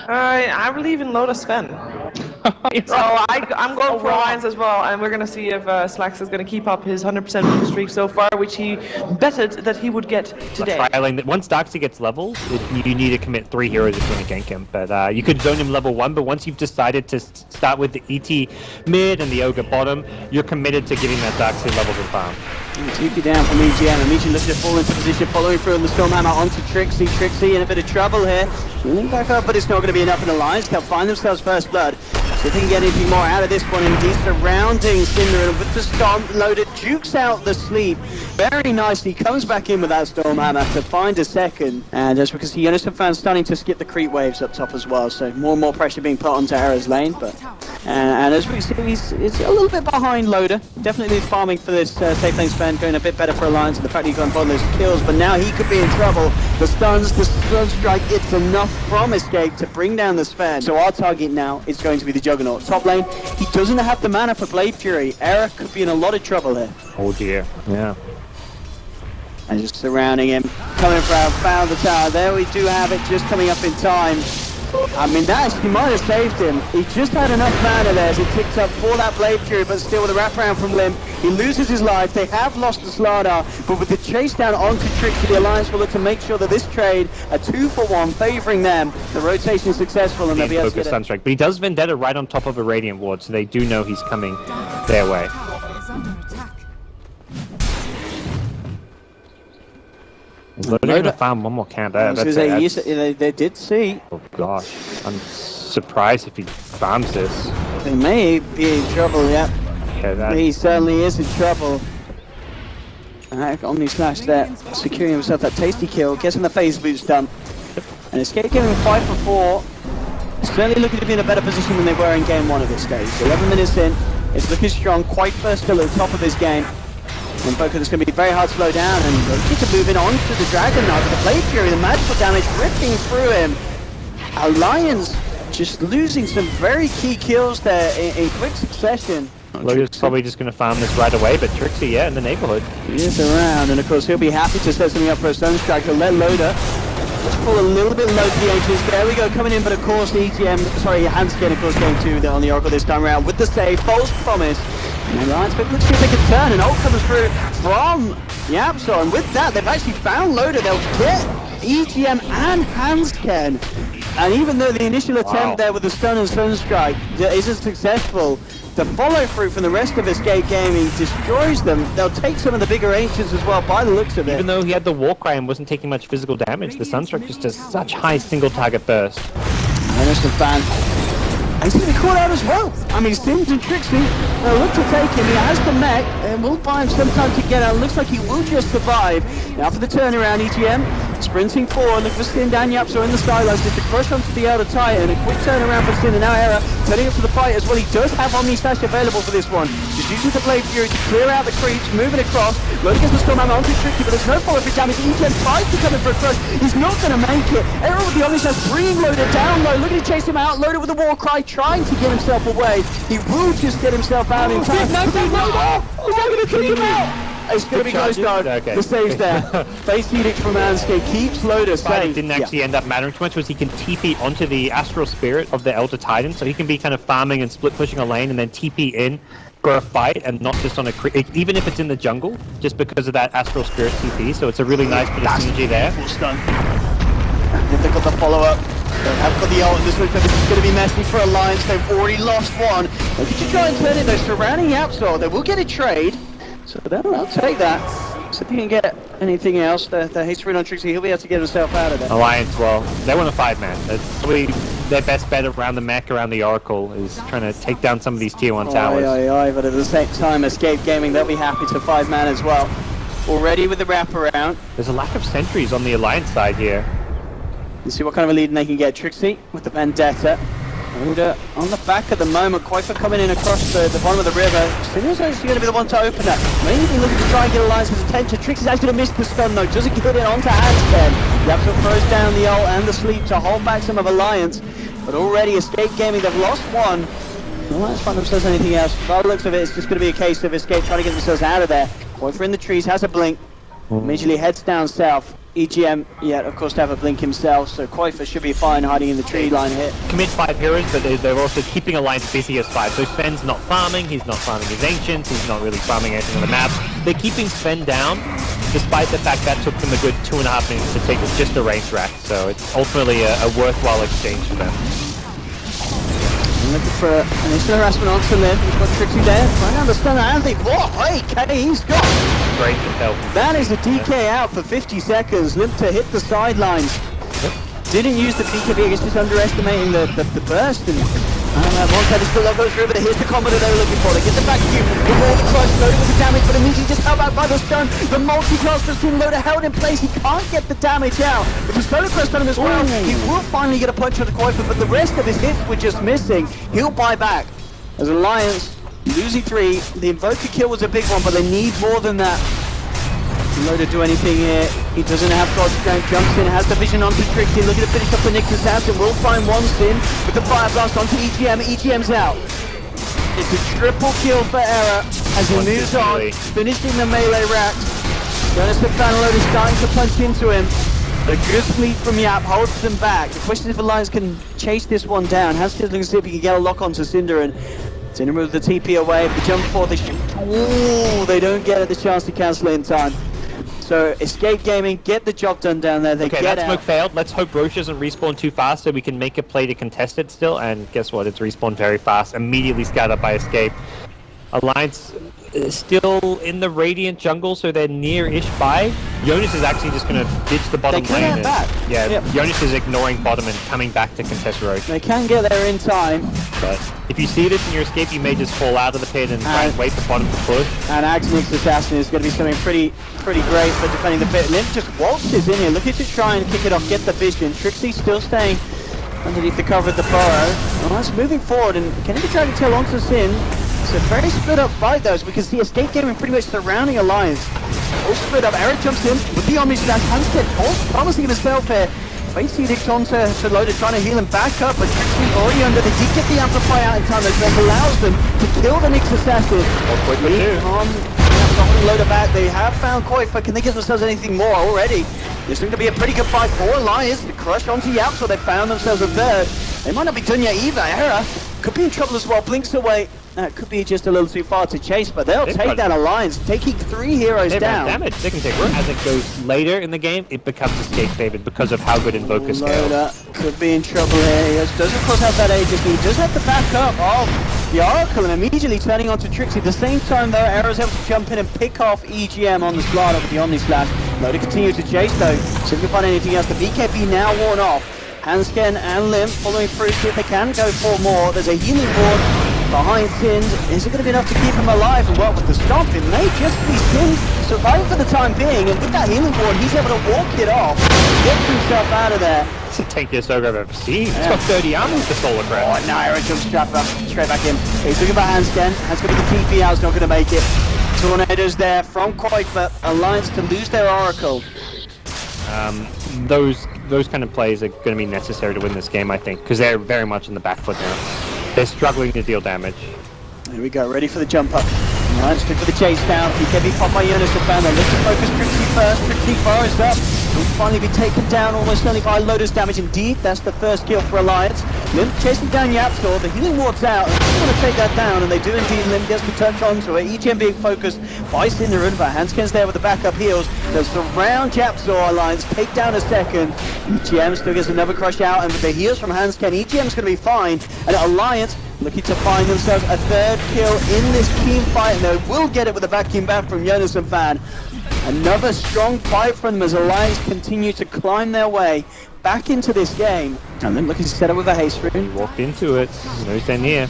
I believe in Loda Sven. So I'm going for Alliance as well, and we're going to see if Slax is going to keep up his 100% win streak so far, which he betted that he would get today. Once Darkseid gets levels, you need to commit 3 heroes if you want to gank him. But you could zone him level 1, but once you've decided to start with the ET mid and the Ogre bottom, you're committed to giving that Darkseid levels of farm. TP down from EGM, and Meepo looking to fall into position, following through on the Stormhammer onto Trixie. Trixie in a bit of trouble here. Healing back up, but it's not going to be enough in Alliance. They'll find themselves first blood. So if they can get anything more out of this one, indeed surrounding Cinder, and with the Storm loaded, jukes out the sleep very nicely, comes back in with that Stormhammer to find a second. And just because the Unison fans starting to skip the creep waves up top as well, so more and more pressure being put onto Era's lane. But and as we see, he's a little bit behind Loader. Definitely farming for this safe lane spend, going a bit better for Alliance, and the fact he got on those kills, but now he could be in trouble. The stuns, the stun strike, it's enough from Escape to bring down the spend. So our target now is going to be the Juggernaut. Top lane, he doesn't have the mana for Blade Fury. Era could be in a lot of trouble here. Oh dear, yeah. And just surrounding him, coming around, found the tower. There we do have it, just coming up in time. I mean, that actually might have saved him. He just had enough mana there as he ticked up for that Blade Fury, but still with a wraparound from Limb, he loses his life. They have lost the Slardar, but with the chase down onto Trixie, the Alliance will look to make sure that this trade, a 2-for-1, favouring them. The rotation is successful, and they'll be able to get it. But he does Vendetta right on top of a Radiant Ward, so they do know he's coming their way. They're going to farm one more count there. They did see. Oh gosh, I'm surprised if he farms this. They may be in trouble, yeah. He certainly is in trouble. Omni Slash there, securing himself that tasty kill, getting the phase boots done. And Escape giving 5 for 4. Certainly looking to be in a better position than they were in game 1 of this stage. 11 minutes in, it's looking strong, quite first still at the top of his game. Invoker is going to be very hard to slow down, and Riki to moving on to the Juggernaut with the Blade Fury, the magical damage ripping through him. Alliance just losing some very key kills there in quick succession. Loader's probably just going to farm this right away, but Trixie, yeah, in the neighborhood. He is around, and of course he'll be happy to set something up for a Stone Strike. He'll let Loader just pull a little bit low to the Ages. There we go, coming in, but of course the ETM, sorry, Handskin, of course, going to on the Oracle this time around with the save, false promise. And Alliance, but let's see if they can turn, and ult comes through from Yapso, and with that, they've actually found Loader. They'll get EGM and Handsken. And even though the initial attempt there with the stun and stun strike isn't successful, the follow through from the rest of Escape Gaming destroys them. They'll take some of the bigger ancients as well by the looks of it. Even though he had the Warcry and wasn't taking much physical damage, the Sunstrike just does such high single target burst. Innocent fan. And he's going to be caught out as well. I mean, Sims and Trixie look to take him. He has the mech, and will buy him some time to get out. Looks like he will just survive. Now for the turnaround, EGM sprinting forward. Look for Sin and Yapso in the sidelines. Just a crush onto the Elder Titan. A quick turnaround for Sin, and now Era turning up to the fight as well. He does have Omni Slash available for this one. Just using the Blade Fury to clear out the creeps, moving across. Loading against the Stormhammer onto Trixie, but there's no follow-up damage. EGM tries to come in for a crush. He's not going to make it. Era with the Omni Slash, bringing Loader down low. Looking to chase him out. Loader with the Warcry, trying to get himself away. He will just get himself out in time. Is that going to take him out? It's going to be close though. Okay. The save's there. Face Edict from Manscape keeps Loader safe. It didn't actually end up mattering too much was he can TP onto the Astral Spirit of the Elder Titan, so he can be kind of farming and split pushing a lane and then TP in for a fight and not just on a even if it's in the jungle, just because of that Astral Spirit TP. So it's a really nice bit of synergy there. Full stun. If they got the follow-up. They have got the ult, this looks like this is going to be messy for Alliance. They've already lost one. Looking to try and turn it, they're surrounding Yapso. They will get a trade, so they'll take that. So if he can get anything else, the haste on Trixie, he'll be able to get himself out of there. Alliance, well, they want a 5-man. That's probably their best bet around the mech, around the Oracle, is trying to take down some of these tier 1 towers. But at the same time, Escape Gaming, they'll be happy to 5-man as well. Already with the wraparound. There's a lack of sentries on the Alliance side here. Let's see what kind of a lead they can get. Trixie with the Vendetta. Loader on the back at the moment. Quaifa coming in across the bottom of the river. Sinner's actually going to be the one to open that. Maybe looking to try and get Alliance's attention. Trixie's actually going to miss the stun though. Doesn't get it onto Handsken. Yapso throws down the ult and the sleep to hold back some of Alliance. But already Escape Gaming, they've lost one. Alliance find themselves anything else. By the looks of it, it's just going to be a case of Escape trying to get themselves out of there. Quaifa in the trees, has a blink. Immediately heads down south. EGM, yeah, of course, to have a blink himself, so Koifa should be fine hiding in the tree line here. Commit 5 heroes, but they're also keeping Alliance busy as 5. So Sven's not farming, he's not farming his Ancients, he's not really farming anything on the map. They're keeping Sven down, despite the fact that took them a good 2.5 minutes to take with just a range rack. So it's ultimately a worthwhile exchange for them. I'm looking for an instant harassment onto Lim. He's got Trixie there. Right now the stun Andy. What? Hey, K, he's got. Great help. That is a DK out for 50 seconds. Lim to hit the sidelines. Yep. Didn't use the BKB, I guess just underestimating the burst. And Muerta is still not going through, but here's the combo that they were looking for. They get the back view with all the crush, loaded with the damage, but immediately just held out by the stun. The multi-class has been loaded, held in place. He can't get the damage out. With the solo crest on him as well, he will finally get a punch on the Koifa, but the rest of his hits were just missing. He'll buy back. As Alliance, losing 3. The Invoker kill was a big one, but they need more than that. Loader do anything here. He doesn't have God's strength. Jumps in, has the vision onto Trixie. Looking to finish up the Nix's house, and will find one sin with the fire blast onto EGM. EGM's out. It's a triple kill for Error as he moves on, finishing the melee racks. Jonas the fan loader starting to punch into him. A good fleet from Yap holds them back. The question is if Alliance can chase this one down. Hanskin's looking to see if he can get a lock onto Cinder, and Cinder moves the TP away. If they jump forward, they shoot. Ooh, they don't get the chance to cancel it in time. So, Escape Gaming, get the job done down there. They okay, get that out. smoke failed. Let's hope Roche doesn't respawn too fast so we can make a play to contest it still. And guess what? It's respawned very fast. Immediately scattered by Escape. Alliance is still in the Radiant jungle, so they're near-ish by. Jonas is actually just going to ditch the bottom lane. They back. Yeah, yep. Jonas is ignoring bottom and coming back to contest Roche. They can get there in time. But if you see this in your escape, you may just fall out of the pit and try and wait for bottom to push. And Axnix Assassin is going to be something pretty great for defending the pit. Limp just waltzes in here, looking to try and kick it off, get the vision. Trixie still staying underneath the cover of the burrow. Well, that's moving forward, and can he try to tail onto Sin? It's a very split up fight though, as we can see Escape Gaming pretty much surrounding Alliance. All split up, Eric jumps in with the Omni Slash, Hanskin all promising himself here. Face Edict onto Loader, trying to heal him back up, but Trixie already under. They did get the Amplify out in time, that allows them to kill the Nyx Assassin. Loader back, they have found Koifa. Can they give themselves anything more already? This going to be a pretty good fight for Alliance. The crush onto Yap, so they found themselves a third. They might not be done yet either. Hera could be in trouble as well, blinks away. That could be just a little too far to chase, but they'll take that Alliance, taking 3 heroes down. Damage. They can take work. As it goes later in the game, it becomes Escape favored because of how good Invoker scales. Loader could be in trouble here. He does of course have that agency. He does have the backup of the Oracle, and immediately turning onto Trixie. At the same time though, Arrow's able to jump in and pick off EGM on the slide with the Omni Slash. Loader continues to chase though. See if we can find anything else. The BKB now worn off. Hanskin and Limp following through, see if they can go for more. There's a healing ward behind Sin. Is it going to be enough to keep him alive? And well, with the stomp, it may just be Sin surviving for the time being. And with that healing ward, he's able to walk it off, get himself out of there. It's the tankiest I've ever seen. It's got 30 armor with the Solar Crest. Oh, no, Aaron jumps straight back in. He's looking for Hanskin. Hanskin with the TP out, is not going to make it. Tornadoes there from Koifa. Alliance to lose their Oracle. Those kind of plays are going to be necessary to win this game, I think, because they're very much in the back foot now. They're struggling to deal damage. Here we go, ready for the jump up. Alright, stick with the chase down. BKB pop by Jonas the fan. Let's focus Trixie first. Trixie fires up. Will finally be taken down almost only by Loader's damage. Indeed, that's the first kill for Alliance. Limp chasing down Yapstor. The healing ward's out. They want to take that down, and they do indeed. Limp gets to touch onto it. EGM being focused by Cinderin, but Hanskin's there with the backup heals. They'll surround Yapstor. Alliance take down a second. EGM still gets another crush out, and with the heals from Hanskin, EGM's going to be fine. And Alliance looking to find themselves a third kill in this team fight, and they will get it with a vacuum back from Jonas and Fan. Another strong fight from them as Alliance continue to climb their way back into this game. And then looking to set up with a haste rune. Walked into it. No stand here.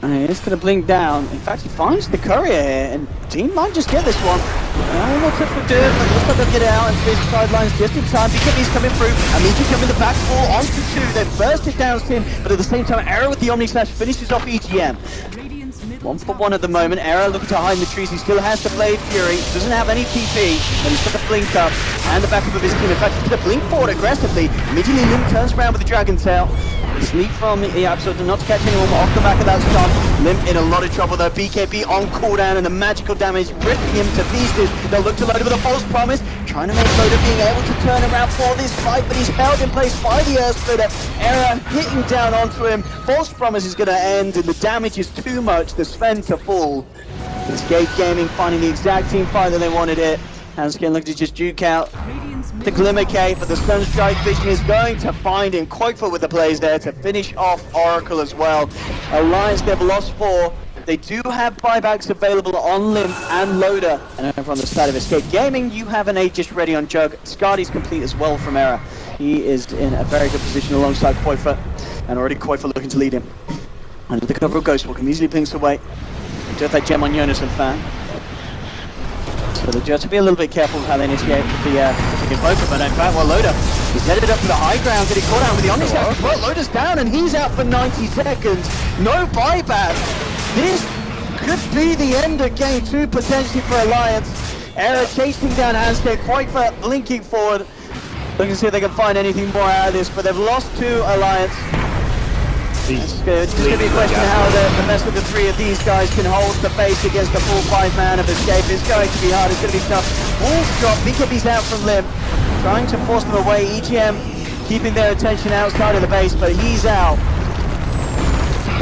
And he's going to blink down. In fact, he finds the courier here, and team might just get this one. Almost touch for dirt, but looks like they'll get it out and finish the sidelines just in time. BKB's coming through. Immediately coming the back four onto 2. They've bursted down Sin, but at the same time, Arrow with the Omni Slash finishes off EGM. 1 for 1 at the moment. Arrow looking to hide in the trees. He still has the Blade Fury. Doesn't have any TP, but he's got the blink up and the backup of his team. In fact, he's going to blink forward aggressively. Immediately, Lim turns around with the Dragon Tail. Sleep from the Absolute not to catch anyone off the back of that stun. Limp in a lot of trouble though. BKB on cooldown and the magical damage ripping him to pieces. They'll look to load with a false promise, trying to make Loda being able to turn around for this fight, but he's held in place by the Earth Splitter. Error hitting down onto him. False promise is going to end, and the damage is too much. The Sven to fall. Escape Gaming finding the exact team fight that they wanted it. And again, look to just juke out the Glimmer Cape, but the Sunstrike Vision is going to find him. Quakefoot with the plays there to finish off Oracle as well. Alliance, they've lost 4. They do have buybacks available on Limp and Loda. And over on the side of Escape Gaming, you have an Aegis ready on Jug. Scardy's complete as well from Error. He is in a very good position alongside Quakefoot, and already Quakefoot looking to lead him. Under the cover of Ghostwalk, can easily pinks away. Just that gem on Jonas and Fan. So they just have to be a little bit careful with how they initiate the Invoker, but in fact, well, Loda, he's headed up to the high ground, getting caught out with the Omnistack as well. Loda's down and he's out for 90 seconds. No buyback. This could be the end of game 2 potentially for Alliance. Error chasing down Hanscade, Quakefoot blinking forward. Looking to see if they can find anything more out of this, but they've lost to Alliance. It's going to be a question of how the best of the 3 of these guys can hold the base against the full 5-man of Escape. It's going to be hard, it's going to be tough. Wolf drop, BKB's out from Limp, trying to force them away. EGM keeping their attention outside of the base, but he's out.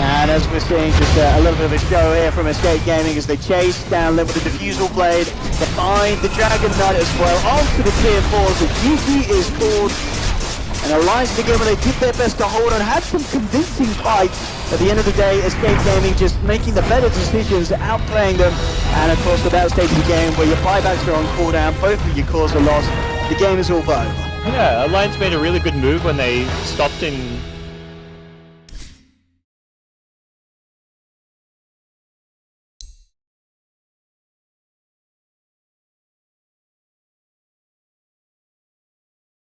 And as we're seeing, just a little bit of a show here from Escape Gaming as they chase down Limp with the Diffusal Blade. They find the Juggernaut as well onto the tier 4s. The GG is called. And Alliance in the game where they did their best to hold on, had some convincing fights. At the end of the day, Escape Gaming just making the better decisions, outplaying them. And of course, the battle stage of the game where your buybacks are on cooldown, both of your cores are lost. The game is all over. Yeah, Alliance made a really good move when they stopped in